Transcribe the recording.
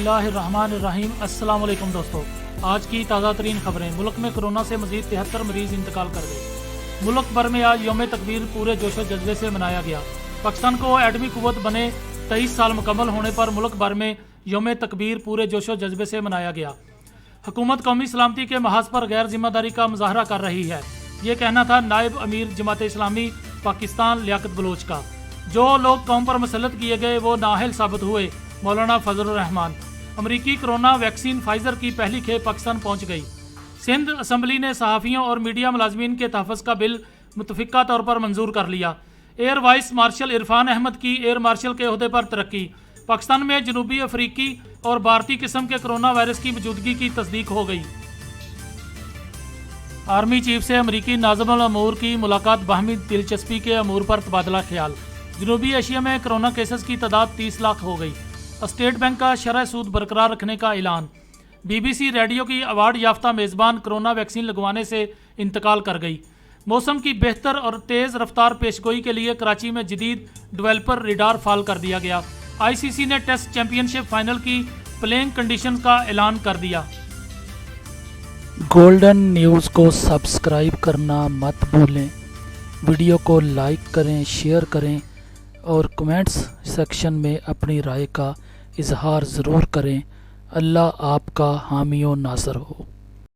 बिस्मिल्लाहिर्रहमानिर्रहीम। अस्सलाम वालेकुम दोस्तों, आज की ताज़ा तरीन खबरें। मुल्क में कोरोना से मजीद 73 मरीज़ इंतकाल कर गए। मुल्क भर में आज यौम तकबीर पूरे जोशो जज्बे से मनाया गया। पाकिस्तान को एटमी कुव्वत बने 23 साल मुकम्मल होने पर मुल्क भर में यौम तकबीर पूरे जोशो जज्बे से मनाया गया। हुकूमत कौमी सलामती के महाज पर गैर जिम्मेदारी का मुजाहरा कर रही है, ये कहना था नायब अमीर जमात इस्लामी पाकिस्तान लियाकत बलोच का। जो लोग कौम पर मुसल्लत किए गए वो नाअहल साबित हुए। मौलाना फजलुर रहमान। अमरीकी कोरोना वैक्सीन फाइजर की पहली खेप पाकिस्तान पहुंच गई। सिंध असम्बली ने सहाफ़ियों और मीडिया मुलाजमीन के तहफ़्फ़ुज़ का बिल मुतफ़िक़ा तौर पर मंजूर कर लिया। Air vice marshal Irfan Ahmed की एयर मार्शल के ओहदे पर तरक्की। पाकिस्तान में जनूबी अफ्रीकी और भारतीय किस्म के कोरोना वायरस की मौजूदगी की तस्दीक हो गई। आर्मी चीफ से अमरीकी नाज़िमुल अमूर की मुलाकात बाहमी दिलचस्पी के अमूर पर तबादला ख्याल। जनूबी एशिया में कोरोना केसेस की तादाद 30 लाख हो गई। स्टेट बैंक का शरह सूद बरकरार रखने का ऐलान। BBC रेडियो की अवार्ड याफ्ता मेज़बान कोरोना वैक्सीन लगवाने से इंतकाल कर गई। मौसम की बेहतर और तेज़ रफ्तार पेशगोई के लिए कराची में जदीद डेवलपर रिडार फाल कर दिया गया। ICC ने टेस्ट चैंपियनशिप फाइनल की प्लेइंग कंडीशन का ऐलान कर दिया। गोल्डन न्यूज़ को सब्सक्राइब करना मत भूलें। वीडियो को लाइक करें, शेयर करें और कमेंट्स सेक्शन में अपनी राय का इजहार ज़रूर करें। अल्लाह आपका हामी व नासर हो।